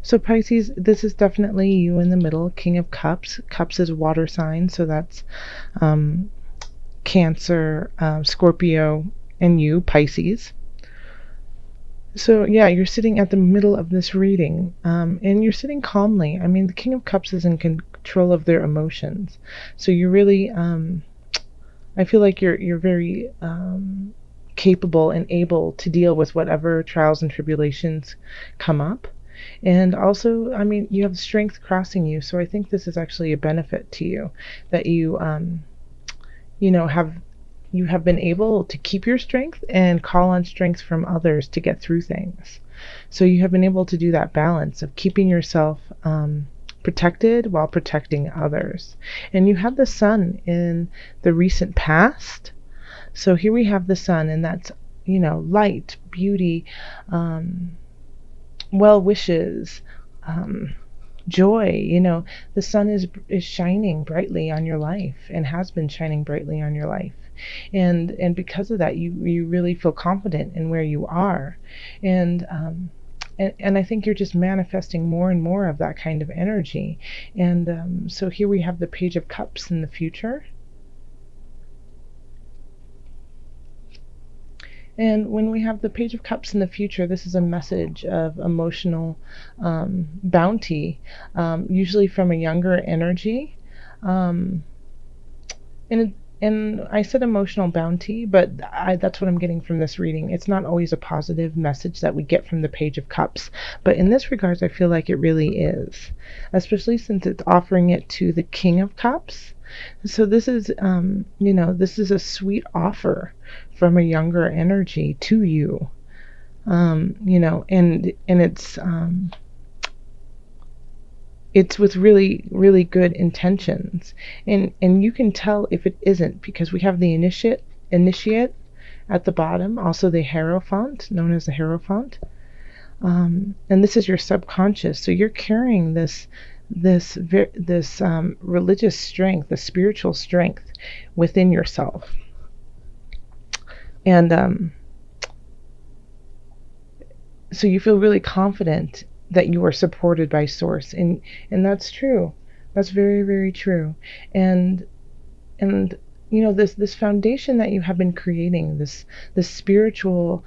So Pisces, this is definitely you in the middle. King of Cups. Cups is water sign, so that's um, Cancer, Scorpio, and you, Pisces. So yeah, you're sitting at the middle of this reading, and you're sitting calmly. I mean, the King of Cups is in control of their emotions, so you really, I feel like you're very capable and able to deal with whatever trials and tribulations come up. And also, I mean, you have strength crossing you, so I think this is actually a benefit to you that you know, you have been able to keep your strength and call on strength from others to get through things. So you have been able to do that balance of keeping yourself protected while protecting others. And you have the sun in the recent past. So here we have the sun, and that's, you know, light, beauty, well wishes, um, joy. You know, the sun is shining brightly on your life and has been shining brightly on your life, and because of that, you really feel confident in where you are, and and I think you're just manifesting more and more of that kind of energy. And so here we have the Page of Cups in the future. And when we have the Page of Cups in the future, this is a message of emotional bounty, usually from a younger energy. Um, and I said emotional bounty, but that's what I'm getting from this reading. It's not always a positive message that we get from the Page of Cups, but in this regards, I feel like it really is, especially since it's offering it to the King of Cups. So this is, you know, this is a sweet offer from a younger energy to you, you know, and it's with really, really good intentions, and you can tell if it isn't because we have the initiate at the bottom, also the Hierophant, known as the Hierophant, and this is your subconscious. So you're carrying this religious strength, the spiritual strength within yourself, and so you feel really confident that you are supported by source, and that's true. That's very, very true. And you know, this foundation that you have been creating, this spiritual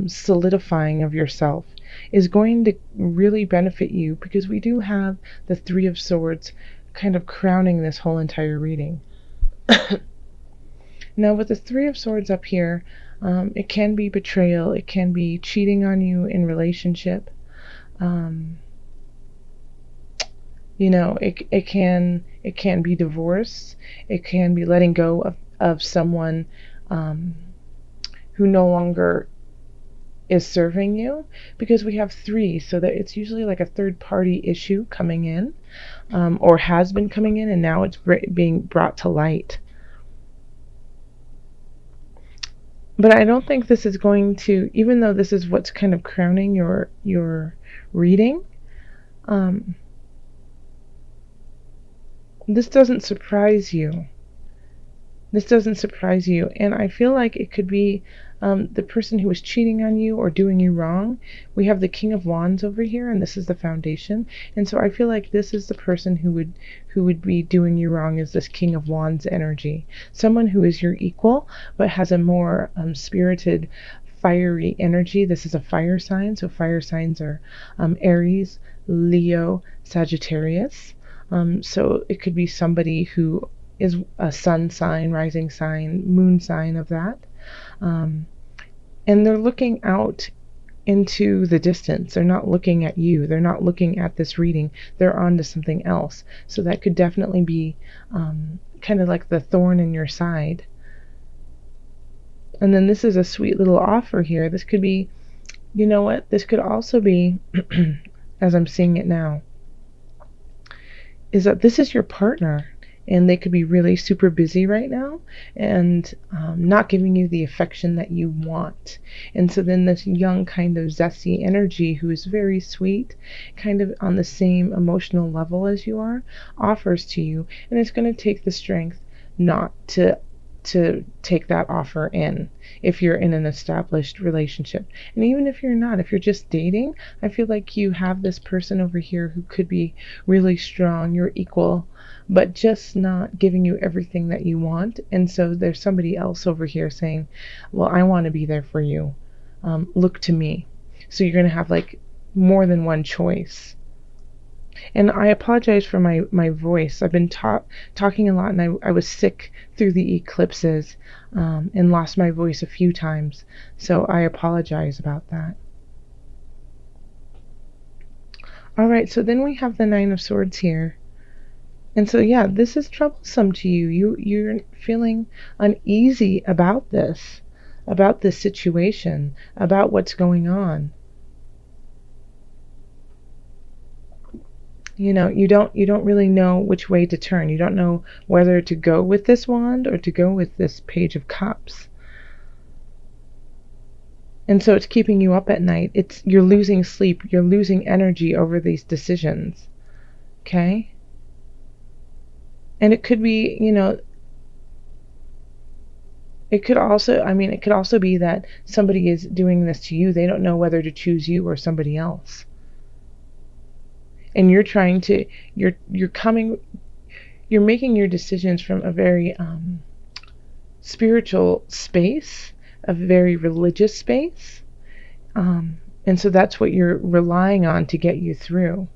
solidifying of yourself, is going to really benefit you, because we do have the Three of Swords kind of crowning this whole entire reading. Now with the Three of Swords up here, it can be betrayal, it can be cheating on you in relationship. You know, it can be divorce, it can be letting go of someone who no longer is serving you, because we have three, so that it's usually like a third party issue coming in, or has been coming in, and now it's being brought to light. But I don't think this is going to, even though this is what's kind of crowning your reading, this doesn't surprise you. This doesn't surprise you. And I feel like it could be the person who is cheating on you or doing you wrong. We have the King of Wands over here, and this is the foundation. And so I feel like this is the person who would be doing you wrong, is this King of Wands energy. Someone who is your equal, but has a more spirited, fiery energy. This is a fire sign, so fire signs are Aries, Leo, Sagittarius. So it could be somebody who is a sun sign, rising sign, moon sign of that. And they're looking out into the distance. They're not looking at you. They're not looking at this reading. They're on to something else. So that could definitely be kind of like the thorn in your side. And then this is a sweet little offer here. This could be, you know what? This could also be, as I'm seeing it now, is that this is your partner, and they could be really super busy right now and not giving you the affection that you want. And so then this young kind of zesty energy, who is very sweet, kind of on the same emotional level as you are, offers to you, and it's going to take the strength not to to take that offer in if you're in an established relationship. And even if you're not, if you're just dating, I feel like you have this person over here who could be really strong, you're equal, but just not giving you everything that you want. And so there's somebody else over here saying, well, I want to be there for you. Look to me. So you're going to have like more than one choice. And I apologize for my voice. I've been talking a lot, and I was sick through the eclipses and lost my voice a few times. So I apologize about that. All right, so then we have the Nine of Swords here. And so, yeah, this is troublesome to you. You're feeling uneasy about this situation, about what's going on. You know, you don't really know which way to turn. You don't know whether to go with this wand or to go with this Page of Cups. And so it's keeping you up at night. You're losing sleep. You're losing energy over these decisions. Okay? And it could be, you know, it could also be that somebody is doing this to you. They don't know whether to choose you or somebody else. And you're making your decisions from a very spiritual space, a very religious space. And so that's what you're relying on to get you through.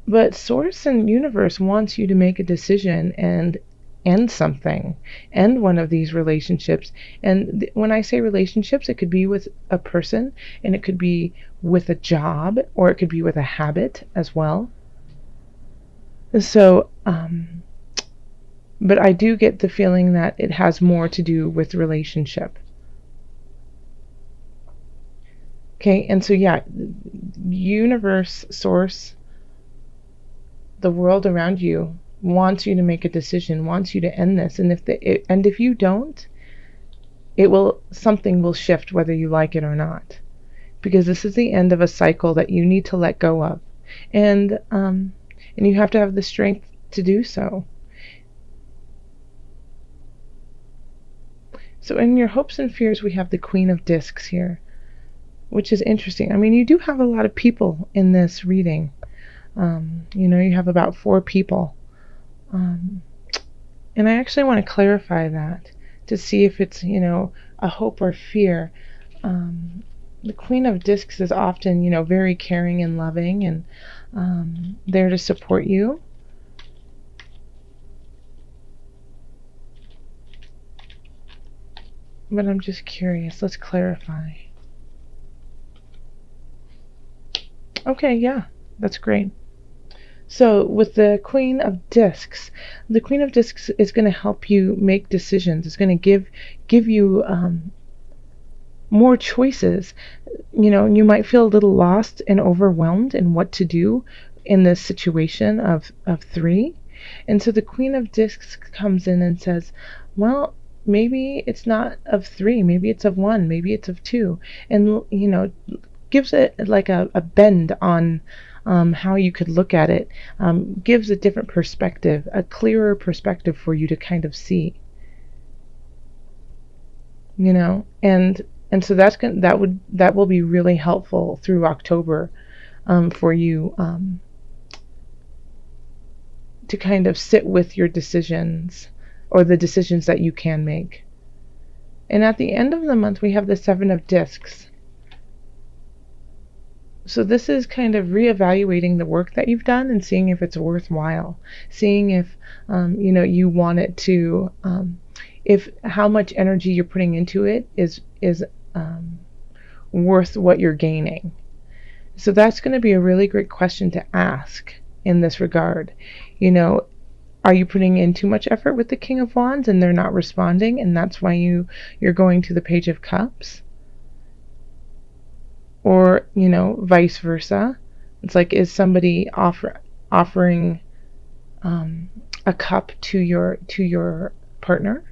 But Source and Universe wants you to make a decision and end something, end one of these relationships. And when I say relationships, it could be with a person, and it could be with a job, or it could be with a habit as well. So, but I do get the feeling that it has more to do with relationship. Okay, and so yeah, Universe, Source, the world around you wants you to make a decision, wants you to end this, and if you don't, something will shift whether you like it or not, because this is the end of a cycle that you need to let go of, and you have to have the strength to do so. So in your hopes and fears, we have the Queen of Discs here, which is interesting. I mean, you do have a lot of people in this reading. You know, you have about 4 people. And I actually want to clarify that to see if it's, you know, a hope or fear. The Queen of Discs is often, you know, very caring and loving, and there to support you. But I'm just curious. Let's clarify. Okay, yeah, that's great. So with the Queen of Discs is going to help you make decisions. It's going to give you more choices. You know, you might feel a little lost and overwhelmed in what to do in this situation of 3. And so the Queen of Discs comes in and says, well, maybe it's not of 3, maybe it's of 1, maybe it's of 2. And, you know, gives it like a bend on how you could look at it, gives a different perspective, a clearer perspective for you to kind of see. You know, and so that will be really helpful through October for you to kind of sit with your decisions, or the decisions that you can make. And at the end of the month, we have the 7 of Discs. So this is kind of reevaluating the work that you've done and seeing if it's worthwhile, seeing if you know, you want it to, if how much energy you're putting into it is worth what you're gaining. So that's going to be a really great question to ask in this regard. You know, are you putting in too much effort with the King of Wands and they're not responding, and that's why you're going to the Page of Cups? Or, you know, vice versa. It's like, is somebody offering a cup to your partner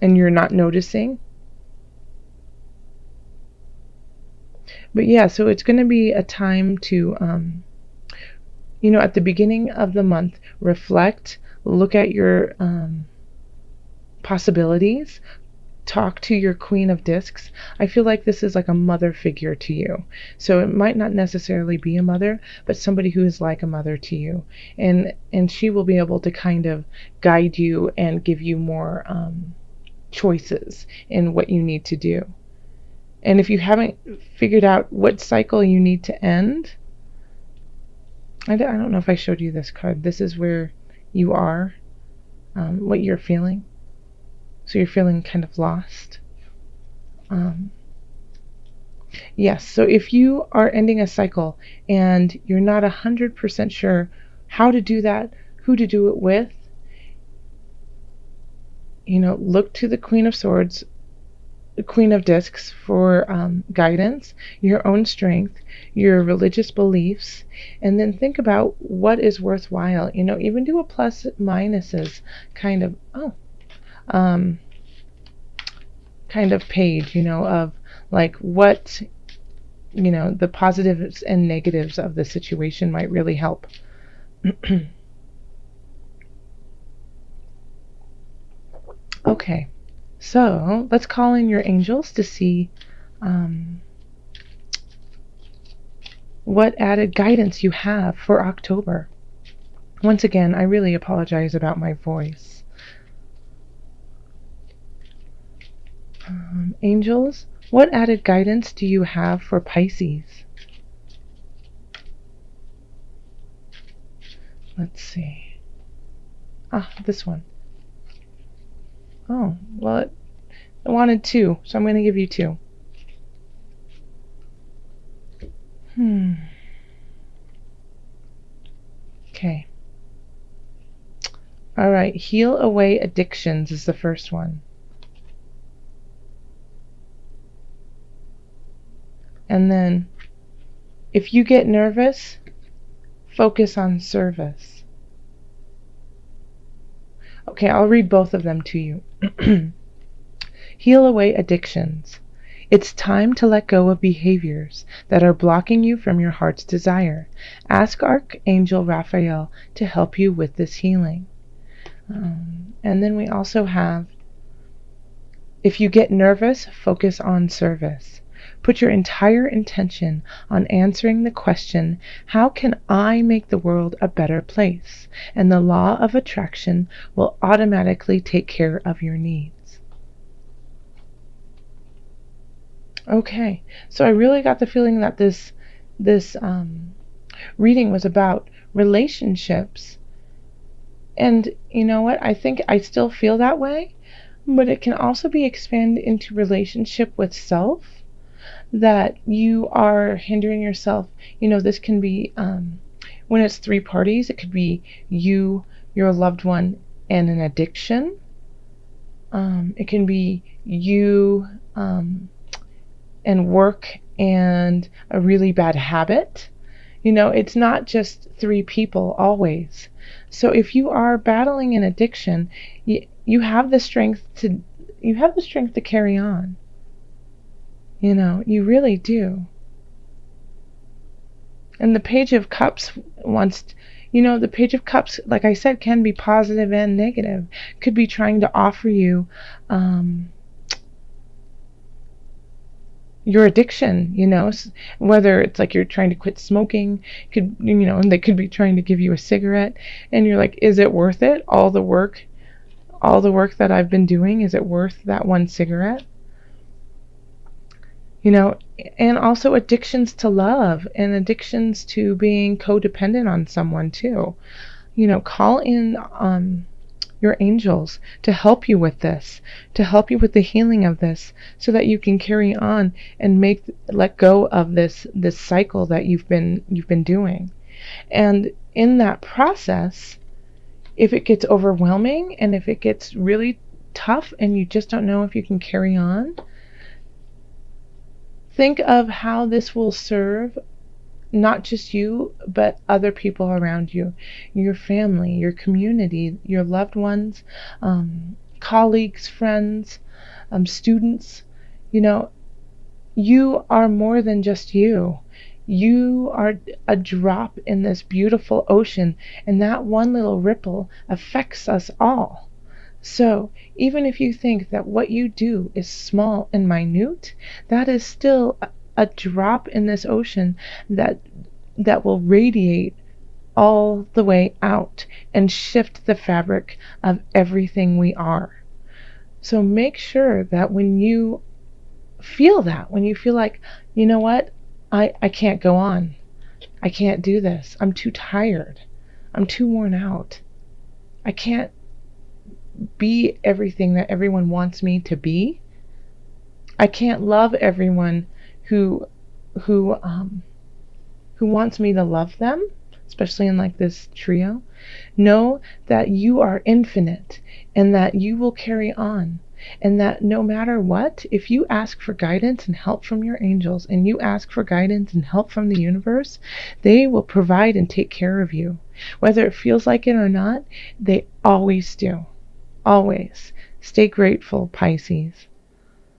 and you're not noticing? But yeah, so it's going to be a time to At the beginning of the month, reflect, look at your possibilities, talk to your Queen of Discs. I feel like this is like a mother figure to you. So it might not necessarily be a mother, but somebody who is like a mother to you. And she will be able to kind of guide you and give you more choices in what you need to do. And if you haven't figured out what cycle you need to end, I don't know if I showed you this card. This is where you are, what you're feeling. So you're feeling kind of lost. Yes, so if you are ending a cycle and you're not 100% sure how to do that, who to do it with, look to the Queen of Swords, the Queen of Discs for guidance, your own strength, your religious beliefs, and then think about what is worthwhile. Even do a plus minuses kind of kind of page, of like what the positives and negatives of the situation might really help. Okay, so let's call in your angels to see what added guidance you have for October. Once again, I really apologize about my voice. Angels, what added guidance do you have for Pisces? Let's see. This one. Oh, well, it wanted 2, so I'm going to give you 2. Okay. All right, heal away addictions is the first one. And then, if you get nervous, focus on service. Okay, I'll read both of them to you. Heal away addictions. It's time to let go of behaviors that are blocking you from your heart's desire. Ask Archangel Raphael to help you with this healing. And then we also have, if you get nervous, focus on service. Put your entire intention on answering the question, how can I make the world a better place? And the law of attraction will automatically take care of your needs. Okay, so I really got the feeling that this reading was about relationships. And you know what? I think I still feel that way, but it can also be expanded into relationship with self, that you are hindering yourself. This can be, when it's 3 parties, it could be you, your loved one, and an addiction. It can be you and work and a really bad habit. It's not just 3 people always. So if you are battling an addiction, you have the strength to carry on. You really do. And the Page of Cups the Page of Cups, like I said, can be positive and negative. Could be trying to offer you your addiction, whether it's like you're trying to quit smoking, and they could be trying to give you a cigarette, and you're like, is it worth it? All the work that I've been doing, is it worth that one cigarette? And also addictions to love and addictions to being codependent on someone too. Call in your angels to help you with this, to help you with the healing of this, so that you can carry on and let go of this cycle that you've been doing. And in that process, if it gets overwhelming and if it gets really tough and you just don't know if you can carry on, think of how this will serve not just you, but other people around you, your family, your community, your loved ones, colleagues, friends, students. You are more than just you. You are a drop in this beautiful ocean, and that one little ripple affects us all. So, even if you think that what you do is small and minute, that is still a drop in this ocean that will radiate all the way out and shift the fabric of everything we are. So make sure that when you feel that, when you feel like, you know what, I can't go on, I can't do this, I'm too tired, I'm too worn out, I can't be everything that everyone wants me to be, I can't love everyone who who um who wants me to love them, especially in like this trio. Know that you are infinite and that you will carry on. And that no matter what, if you ask for guidance and help from your angels and you ask for guidance and help from the universe, they will provide and take care of you. Whether it feels like it or not, they always do. Always. Stay grateful, Pisces.